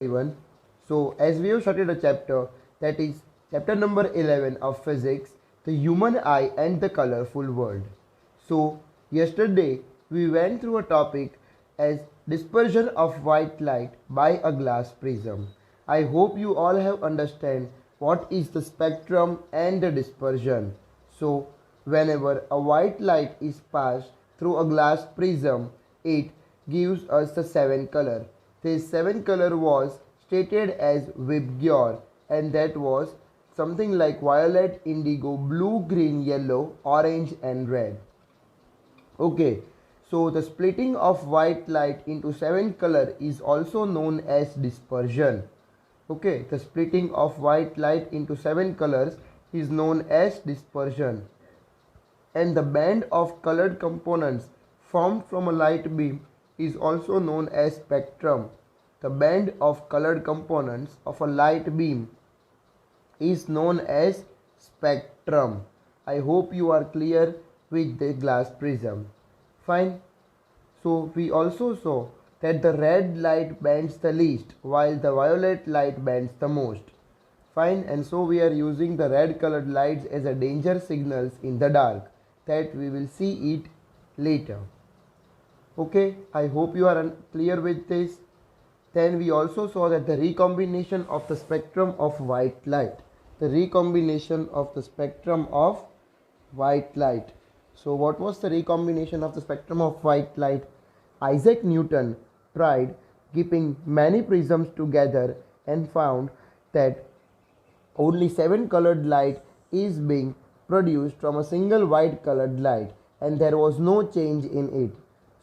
everyone. So, as we have started a chapter, that is chapter number 11 of physics, the human eye and the colorful world. So, yesterday we went through a topic as dispersion of white light by a glass prism. I hope you all have understand what is the spectrum and the dispersion. So, whenever a white light is passed through a glass prism, it gives us the seven color. This seven color was stated as Vibgyor, and that was something like violet, indigo, blue, green, yellow, orange and red. Okay, so the splitting of white light into seven color is also known as dispersion. Okay, the splitting of white light into seven colors is known as dispersion, and the band of colored components formed from a light beam is also known as spectrum. The band of colored components of a light beam is known as spectrum. I hope you are clear with the glass prism. Fine. So we also saw that the red light bends the least while the violet light bends the most. Fine, and so we are using the red colored lights as a danger signals in the dark, that we will see it later. Okay, I hope you are clear with this. Then we also saw that the recombination of the spectrum of white light. The recombination of the spectrum of white light. So what was the recombination of the spectrum of white light? Isaac Newton tried keeping many prisms together and found that only seven colored light is being produced from a single white colored light, and there was no change in it.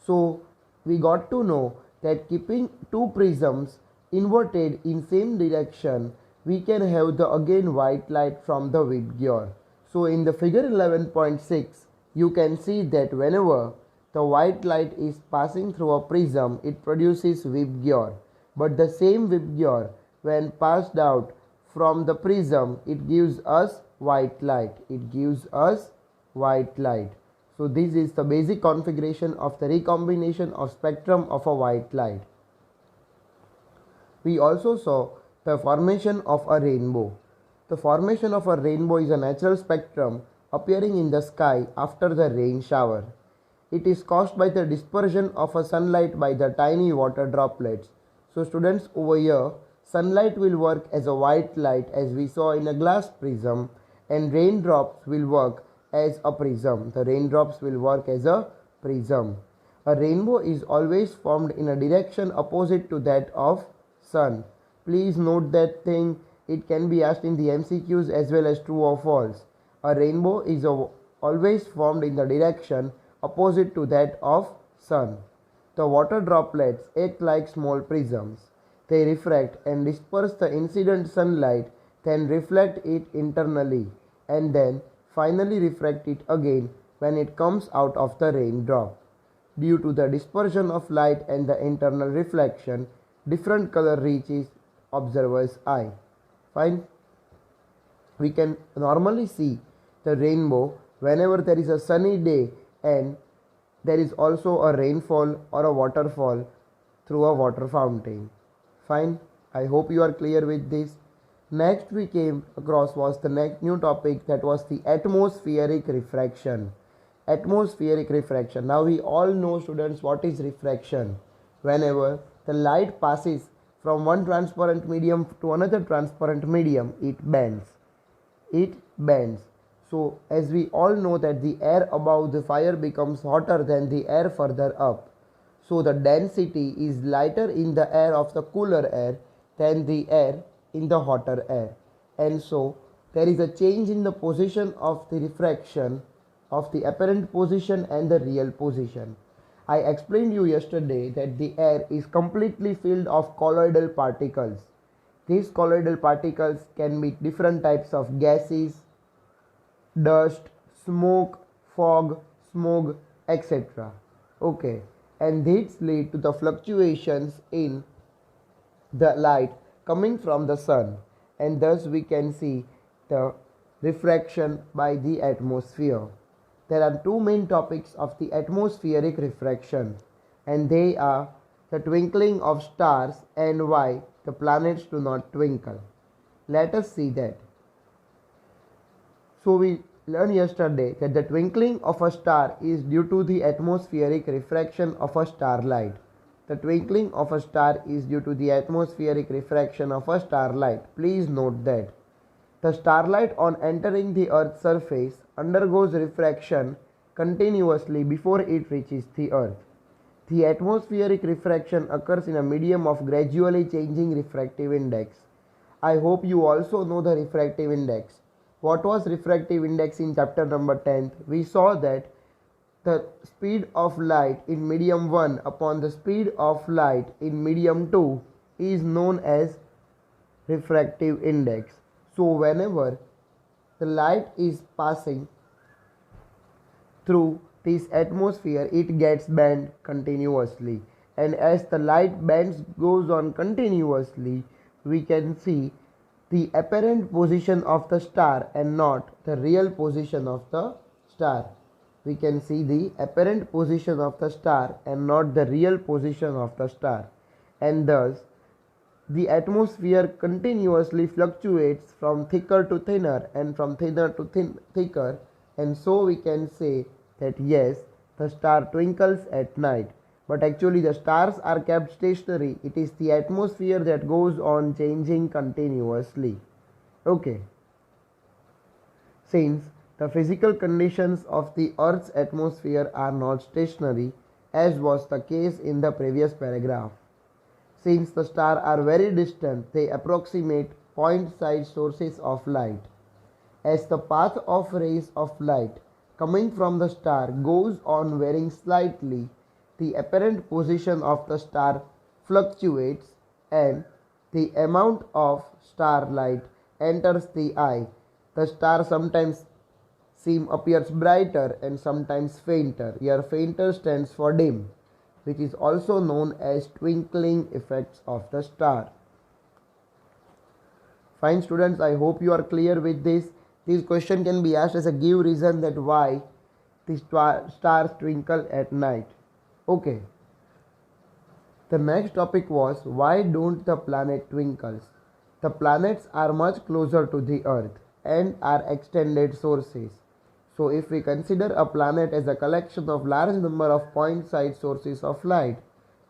So we got to know that keeping two prisms inverted in same direction, we can have the again white light from the Vibgyor. So in the figure 11.6, you can see that whenever the white light is passing through a prism, it produces Vibgyor. But the same Vibgyor, when passed out from the prism, it gives us white light. It gives us white light. So this is the basic configuration of the recombination of spectrum of a white light. We also saw the formation of a rainbow. The formation of a rainbow is a natural spectrum appearing in the sky after the rain shower. It is caused by the dispersion of a sunlight by the tiny water droplets. So students, over here, sunlight will work as a white light as we saw in a glass prism, and raindrops will work as a prism. The raindrops will work as a prism. A rainbow is always formed in a direction opposite to that of sun. Please note that thing. It can be asked in the MCQs as well as true or false. A rainbow is always formed in the direction opposite to that of sun. The water droplets act like small prisms. They refract and disperse the incident sunlight, then reflect it internally, and then finally refract it again when it comes out of the raindrop. Due to the dispersion of light and the internal reflection, different color reaches observer's eye. Fine. We can normally see the rainbow whenever there is a sunny day and there is also a rainfall or a waterfall through a water fountain. Fine. I hope you are clear with this. Next we came across was the next new topic, that was the atmospheric refraction. Atmospheric refraction. Now we all know, students, what is refraction. Whenever the light passes from one transparent medium to another transparent medium, it bends. It bends. So as we all know that the air above the fire becomes hotter than the air further up. So the density is lighter in the air of the cooler air than the air in the hotter air. And so there is a change in the position of the refraction of the apparent position and the real position. I explained you yesterday that the air is completely filled of colloidal particles. These colloidal particles can be different types of gases, dust, smoke, fog, smog, etc. Okay, and these lead to the fluctuations in the light coming from the sun, and thus we can see the refraction by the atmosphere. There are two main topics of the atmospheric refraction, and they are the twinkling of stars and why the planets do not twinkle? Let us see that. So we learned yesterday that the twinkling of a star is due to the atmospheric refraction of a starlight. The twinkling of a star is due to the atmospheric refraction of a starlight. Please note that. The starlight on entering the Earth's surface undergoes refraction continuously before it reaches the Earth. The atmospheric refraction occurs in a medium of gradually changing refractive index. I hope you also know the refractive index. What was refractive index in chapter number 10? We saw that the speed of light in medium 1 upon the speed of light in medium 2 is known as refractive index. So whenever the light is passing through this atmosphere, it gets bent continuously, and as the light bends goes on continuously, we can see the apparent position of the star and not the real position of the star. We can see the apparent position of the star and not the real position of the star, and thus the atmosphere continuously fluctuates from thicker to thinner and from thinner to thicker, and so we can say that yes, the star twinkles at night. But actually the stars are kept stationary. It is the atmosphere that goes on changing continuously. Okay. Since the physical conditions of the Earth's atmosphere are not stationary, as was the case in the previous paragraph. Since the stars are very distant, they approximate point-sized sources of light. As the path of rays of light coming from the star goes on varying slightly, the apparent position of the star fluctuates and the amount of starlight enters the eye. The star sometimes appears brighter and sometimes fainter. Here fainter stands for dim, which is also known as twinkling effects of the star. Fine students, I hope you are clear with this. This question can be asked as a give reason that why the stars twinkle at night. Okay. The next topic was why don't the planet twinkles? The planets are much closer to the Earth and are extended sources. So if we consider a planet as a collection of large number of point-sized sources of light,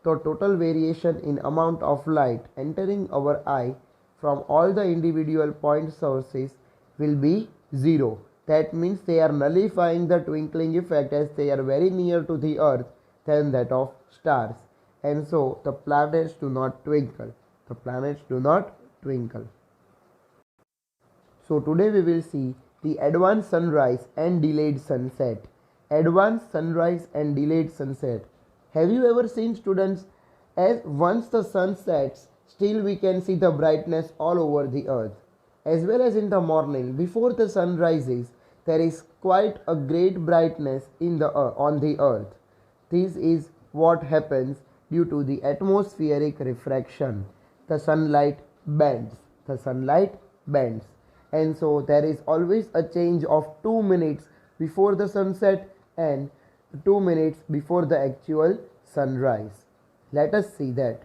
the total variation in amount of light entering our eye from all the individual point sources will be zero. That means they are nullifying the twinkling effect as they are very near to the Earth than that of stars. And so the planets do not twinkle. The planets do not twinkle. So today we will see the advanced sunrise and delayed sunset. Advanced sunrise and delayed sunset. Have you ever seen, students, as once the sun sets, still we can see the brightness all over the earth. As well as in the morning, before the sun rises, there is quite a great brightness on the earth. This is what happens due to the atmospheric refraction. The sunlight bends. The sunlight bends. And so there is always a change of 2 minutes before the sunset and 2 minutes before the actual sunrise. Let us see that.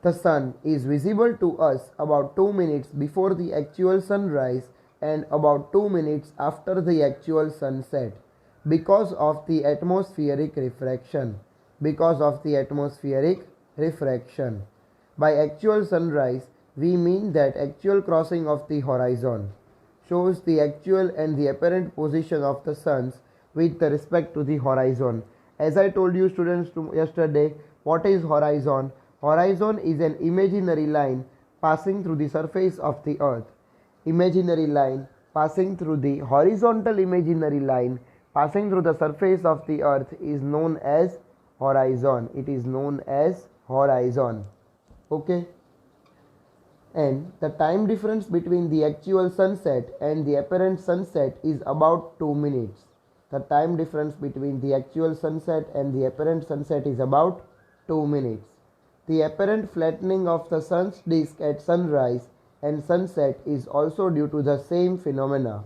The sun is visible to us about 2 minutes before the actual sunrise and about 2 minutes after the actual sunset because of the atmospheric refraction. Because of the atmospheric refraction. By actual sunrise, we mean that actual crossing of the horizon shows the actual and the apparent position of the suns with respect to the horizon. As I told you, students, yesterday, what is horizon? Horizon is an imaginary line passing through the surface of the earth. Imaginary line passing through the horizontal imaginary line passing through the surface of the earth is known as horizon. It is known as horizon. Okay. And the time difference between the actual sunset and the apparent sunset is about 2 minutes. The time difference between the actual sunset and the apparent sunset is about 2 minutes. The apparent flattening of the sun's disk at sunrise and sunset is also due to the same phenomena.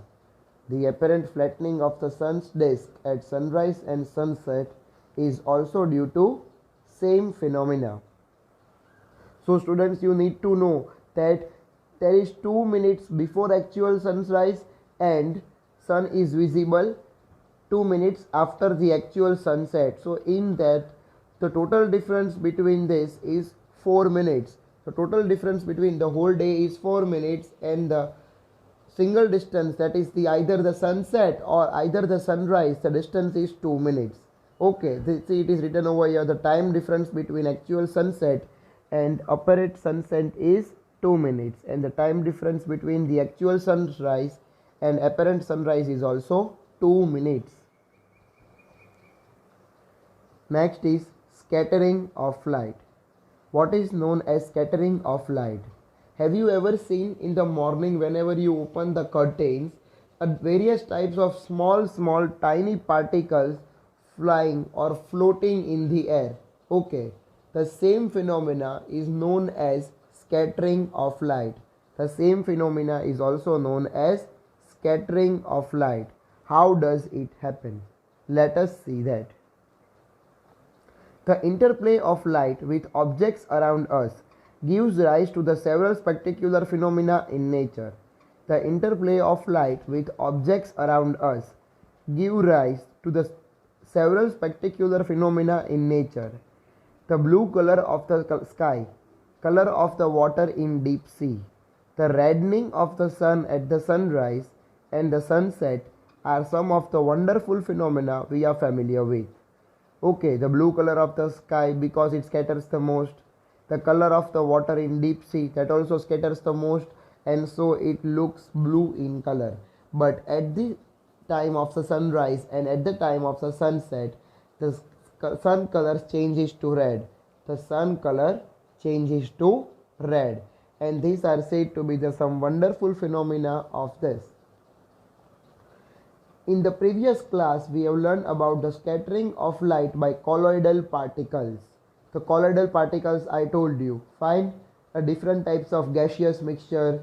The apparent flattening of the sun's disk at sunrise and sunset is also due to same phenomena. So students, you need to know that there is 2 minutes before actual sunrise and sun is visible 2 minutes after the actual sunset. So in that, the total difference between this is 4 minutes. The total difference between the whole day is 4 minutes, and the single distance, that is the either the sunset or either the sunrise, the distance is 2 minutes. Okay, see, it is written over here, the time difference between actual sunset and apparent sunset is 2 minutes, and the time difference between the actual sunrise and apparent sunrise is also 2 minutes. Next is scattering of light. What is known as scattering of light? Have you ever seen in the morning, whenever you open the curtains, various types of small tiny particles flying or floating in the air? Okay, the same phenomena is known as scattering of light. The same phenomena is also known as scattering of light. How does it happen? Let us see that. The interplay of light with objects around us gives rise to the several spectacular phenomena in nature. The interplay of light with objects around us give rise to the several spectacular phenomena in nature. The blue color of the sky, color of the water in deep sea, the reddening of the sun at the sunrise and the sunset are some of the wonderful phenomena we are familiar with. Okay, the blue color of the sky because it scatters the most, the color of the water in deep sea, that also scatters the most, and so it looks blue in color. But at the time of the sunrise and at the time of the sunset, the sun color changes to red. The sun color changes to red, and these are said to be some wonderful phenomena of this. In the previous class, we have learned about the scattering of light by colloidal particles. The colloidal particles I told you, fine, different types of gaseous mixture,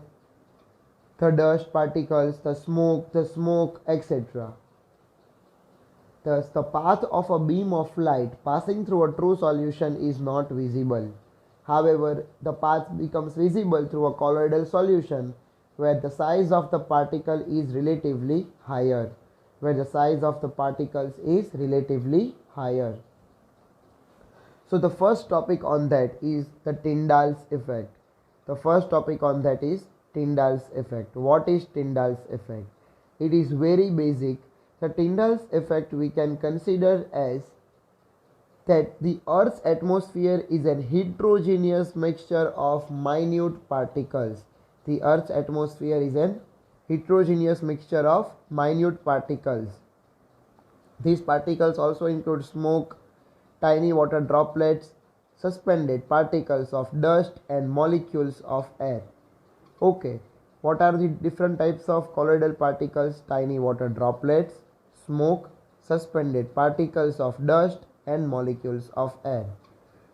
the dust particles, the smoke, etc. Thus, the path of a beam of light passing through a true solution is not visible. However, the path becomes visible through a colloidal solution where the size of the particle is relatively higher. So the first topic on that is the Tyndall's effect. What is Tyndall's effect? It is very basic. The Tyndall's effect we can consider as that the Earth's atmosphere is a heterogeneous mixture of minute particles. The Earth's atmosphere is a heterogeneous mixture of minute particles. These particles also include smoke, tiny water droplets, suspended particles of dust, and molecules of air. Okay, what are the different types of colloidal particles? Tiny water droplets, smoke, suspended particles of dust, and molecules of air.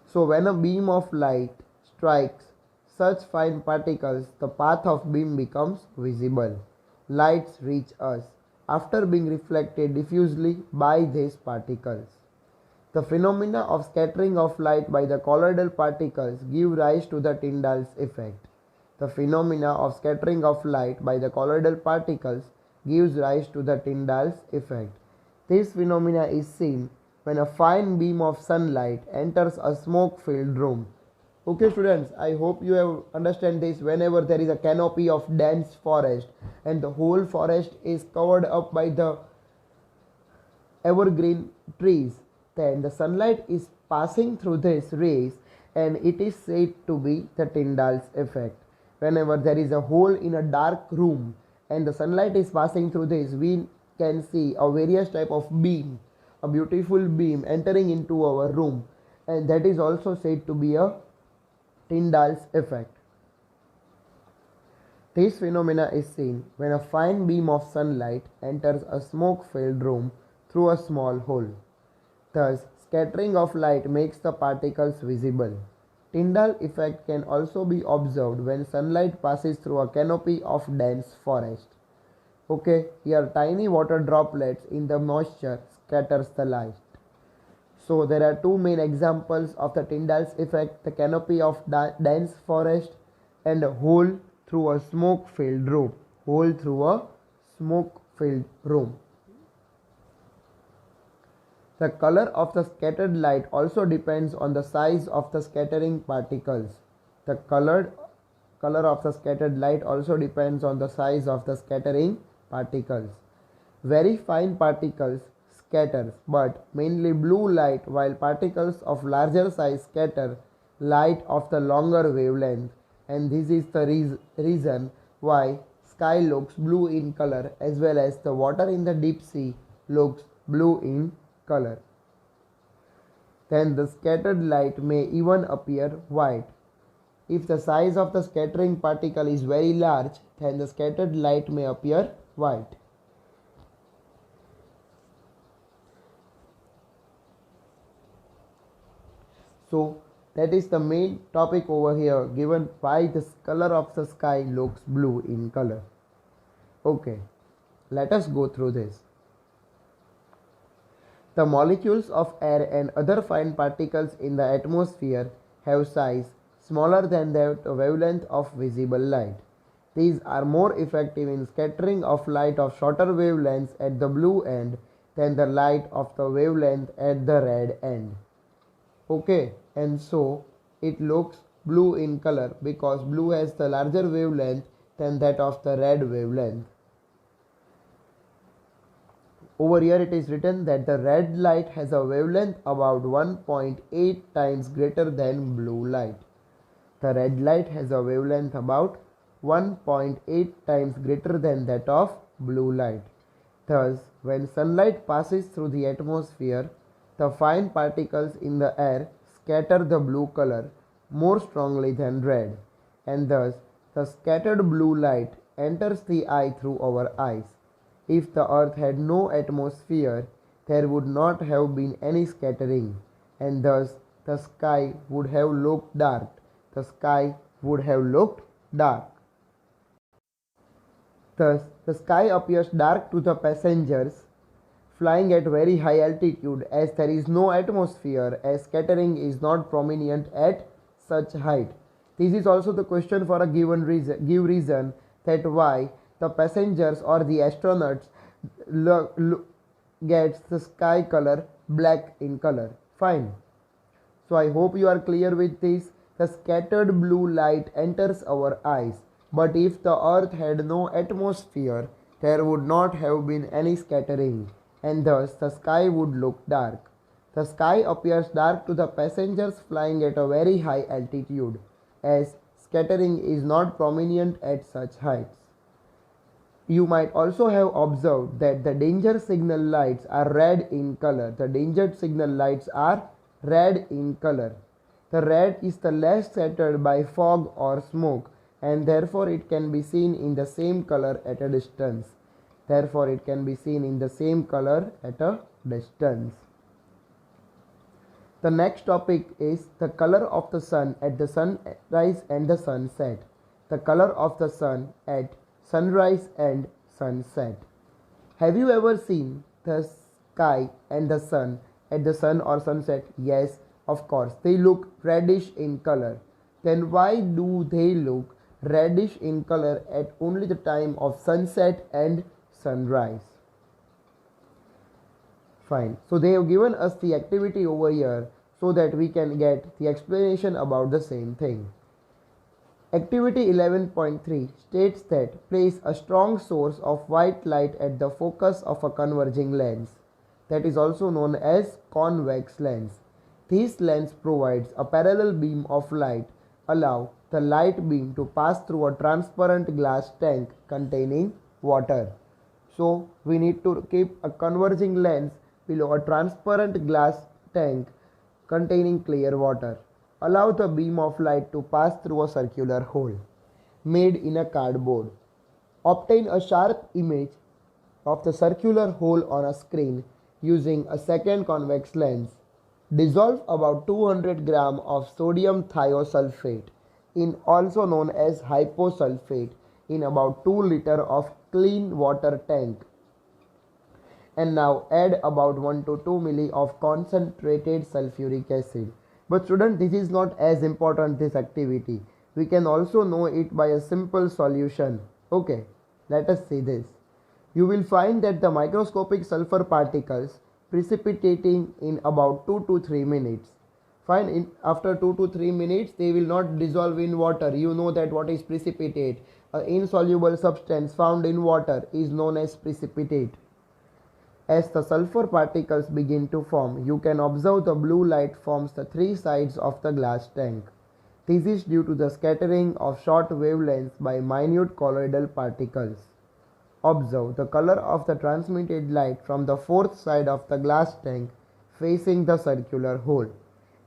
So when a beam of light strikes such fine particles, the path of beam becomes visible. Lights reach us after being reflected diffusely by these particles. The phenomena of scattering of light by the colloidal particles give rise to the Tyndall's effect. This phenomena is seen when a fine beam of sunlight enters a smoke-filled room. Okay students, I hope you have understand this. Whenever there is a canopy of dense forest and the whole forest is covered up by the evergreen trees, then the sunlight is passing through these rays, and it is said to be the Tyndall's effect. Whenever there is a hole in a dark room and the sunlight is passing through this, we can see a various type of beam, a beautiful beam entering into our room, and that is also said to be a Tyndall's effect. This phenomena is seen when a fine beam of sunlight enters a smoke-filled room through a small hole. Thus, scattering of light makes the particles visible. Tyndall effect can also be observed when sunlight passes through a canopy of dense forest. Okay, here tiny water droplets in the moisture scatters the light. So there are two main examples of the Tyndall's effect: the canopy of dense forest and a hole through a smoke-filled room. Hole through a smoke-filled room. The color of the scattered light also depends on the size of the scattering particles. The color of the scattered light also depends on the size of the scattering particles. Very fine particles scatter, but mainly blue light, while particles of larger size scatter light of the longer wavelength, and this is the reason why sky looks blue in color, as well as the water in the deep sea looks blue in color. Then the scattered light may even appear white. If the size of the scattering particle is very large, then the scattered light may appear white. So that is the main topic over here, given why the color of the sky looks blue in color. Okay, let us go through this. The molecules of air and other fine particles in the atmosphere have size smaller than the wavelength of visible light. These are more effective in scattering of light of shorter wavelengths at the blue end than the light of the wavelength at the red end. Okay, and so it looks blue in color because blue has the larger wavelength than that of the red wavelength. Over here it is written that the red light has a wavelength about 1.8 times greater than blue light. The red light has a wavelength about 1.8 times greater than that of blue light. Thus, when sunlight passes through the atmosphere, the fine particles in the air scatter the blue color more strongly than red, and thus the scattered blue light enters the eye through our eyes. If the earth had no atmosphere, there would not have been any scattering, and thus the sky would have looked dark. The sky would have looked dark. Thus, the sky appears dark to the passengers flying at very high altitude, as there is no atmosphere, as scattering is not prominent at such height. This is also the question for a given reason that why the passengers or the astronauts gets the sky color black in color. Fine. So I hope you are clear with this. The scattered blue light enters our eyes, but if the earth had no atmosphere, there would not have been any scattering, and thus the sky would look dark. The sky appears dark to the passengers flying at a very high altitude, as scattering is not prominent at such heights. You might also have observed that the danger signal lights are red in color. The danger signal lights are red in color. The red is the less scattered by fog or smoke, and therefore it can be seen in the same color at a distance. Therefore it can be seen in the same color at a distance. The next topic is the color of the sun at the sunrise and the sunset. The color of the sun at sunrise and sunset. Have you ever seen the sky and the sun at the sun or sunset? Yes, of course. They look reddish in color. Then why do they look reddish in color at only the time of sunset and sunrise? Fine. So they have given us the activity over here so that we can get the explanation about the same thing. Activity 11.3 states that place a strong source of white light at the focus of a converging lens, that is also known as convex lens. This lens provides a parallel beam of light, allow the light beam to pass through a transparent glass tank containing water. So we need to keep a converging lens below a transparent glass tank containing clear water. Allow the beam of light to pass through a circular hole made in a cardboard. Obtain a sharp image of the circular hole on a screen using a second convex lens. Dissolve about 200 grams of sodium thiosulfate, also known as hyposulfate, in about 2 liters of clean water tank and now add about 1 to 2 milli of concentrated sulfuric acid. But student, this is not as important, this activity. We can also know it by a simple solution. Okay, let us see this. You will find that the microscopic sulfur particles precipitating in about 2 to 3 minutes. Fine, after 2 to 3 minutes they will not dissolve in water. You know that what is precipitate. An insoluble substance found in water is known as precipitate. As the sulfur particles begin to form, you can observe the blue light forms the three sides of the glass tank. This is due to the scattering of short wavelengths by minute colloidal particles. Observe the color of the transmitted light from the fourth side of the glass tank facing the circular hole.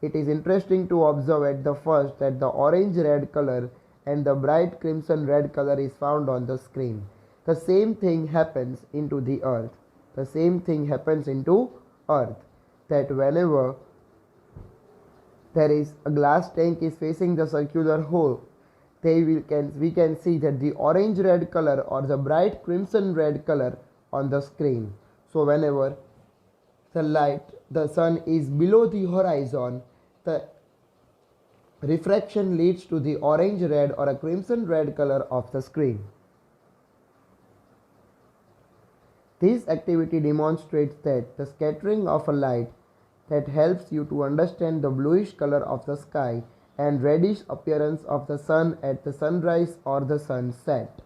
It is interesting to observe at the first that the orange-red color and the bright crimson-red color is found on the screen. The same thing happens into the earth. The same thing happens into earth, that whenever there is a glass tank is facing the circular hole, we can see that the orange red color or the bright crimson red color on the screen. So whenever the sun is below the horizon, the refraction leads to the orange red or a crimson red color of the screen. This activity demonstrates that the scattering of a light that helps you to understand the bluish color of the sky and reddish appearance of the sun at the sunrise or the sunset.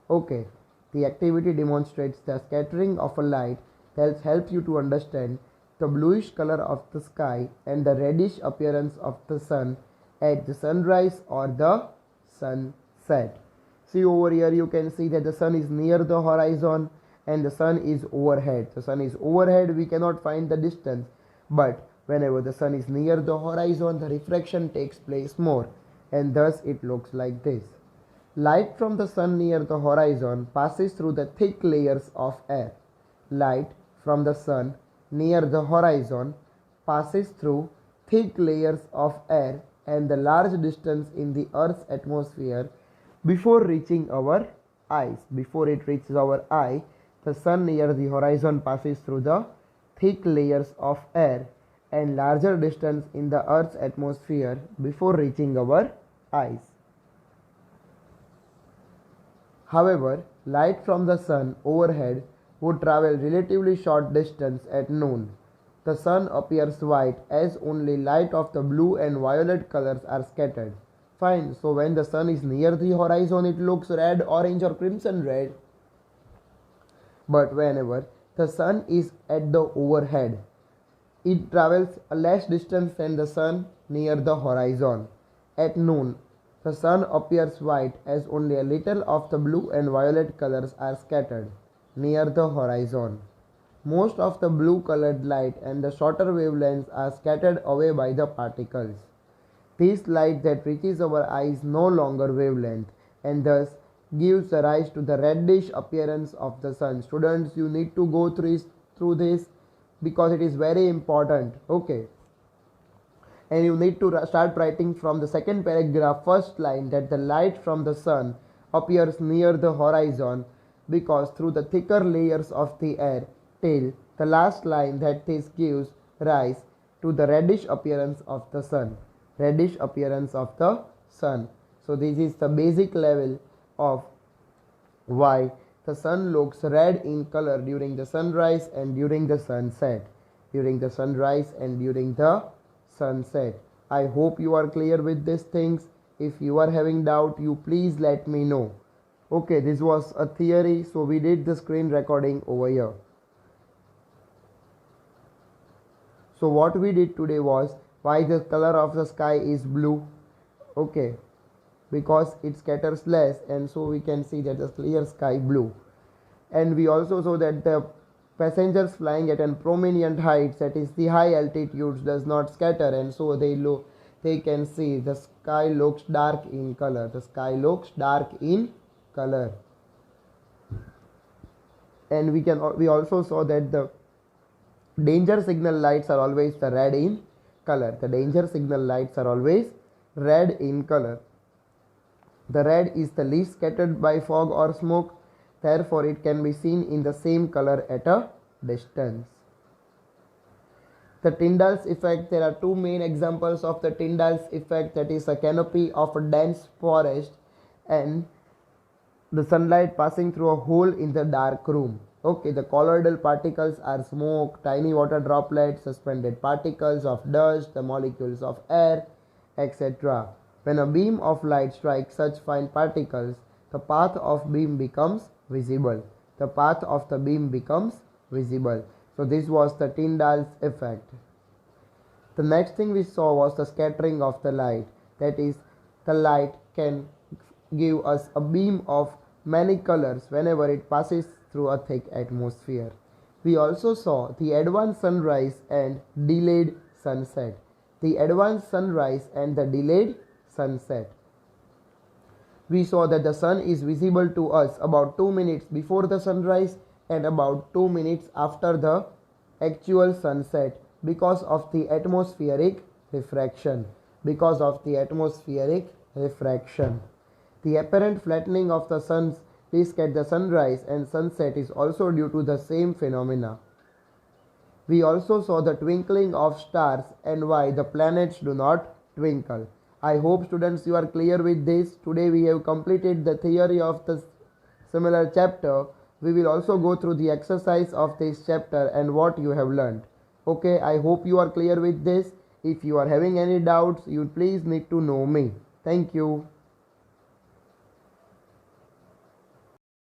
Okay, the activity demonstrates the scattering of a light that helps you to understand the bluish color of the sky and the reddish appearance of the sun at the sunrise or the sunset. See over here, you can see that the sun is near the horizon and the sun is overhead. The sun is overhead, we cannot find the distance, but whenever the sun is near the horizon, the refraction takes place more, and thus it looks like this. Light from the sun near the horizon passes through the thick layers of air. Light from the sun near the horizon passes through thick layers of air and the large distance in the Earth's atmosphere before reaching our eyes. Before it reaches our eye, the sun near the horizon passes through the thick layers of air and larger distance in the Earth's atmosphere before reaching our eyes. However, light from the sun overhead would travel relatively short distance at noon. The sun appears white as only light of the blue and violet colors are scattered. Fine, so when the sun is near the horizon, it looks red, orange or crimson red. But whenever the sun is at the overhead, it travels a less distance than the sun near the horizon. At noon, the sun appears white as only a little of the blue and violet colors are scattered near the horizon. Most of the blue colored light and the shorter wavelengths are scattered away by the particles. This light that reaches our eyes no longer wavelength and thus gives rise to the reddish appearance of the sun. Students, you need to go through this because it is very important. Okay, and you need to start writing from the second paragraph first line that the light from the sun appears near the horizon because through the thicker layers of the air, till the last line that this gives rise to the reddish appearance of the sun. Reddish appearance of the sun. So this is the basic level of why the sun looks red in color during the sunrise and during the sunset. During the sunrise and during the sunset. I hope you are clear with these things. If you are having doubt, you please let me know. Okay, this was a theory, so we did the screen recording over here. So what we did today was why the color of the sky is blue. Okay, because it scatters less, and so we can see that the clear sky blue. And we also saw that the passengers flying at an prominent heights, that is the high altitudes, does not scatter, and so they can see the sky looks dark in color. The sky looks dark in color. And we also saw that the danger signal lights are always the red in color. The danger signal lights are always red in color. The red is the least scattered by fog or smoke, therefore it can be seen in the same color at a distance. The Tyndall's effect, there are two main examples of the Tyndall's effect, that is a canopy of a dense forest and the sunlight passing through a hole in the dark room. Okay, the colloidal particles are smoke, tiny water droplets, suspended particles of dust, the molecules of air, etc. When a beam of light strikes such fine particles, the path of beam becomes visible. The path of the beam becomes visible. So this was the Tyndall's effect. The next thing we saw was the scattering of the light. That is, the light can give us a beam of many colors whenever it passes through a thick atmosphere. We also saw the advanced sunrise and delayed sunset. The advanced sunrise and the delayed sunset. We saw that the sun is visible to us about 2 minutes before the sunrise and about 2 minutes after the actual sunset because of the atmospheric refraction. Because of the atmospheric refraction. The apparent flattening of the sun's disk at the sunrise and sunset is also due to the same phenomena. We also saw the twinkling of stars and why the planets do not twinkle. I hope students you are clear with this. Today we have completed the theory of the similar chapter. We will also go through the exercise of this chapter and what you have learned. Okay, I hope you are clear with this. If you are having any doubts, you please need to know me. Thank you.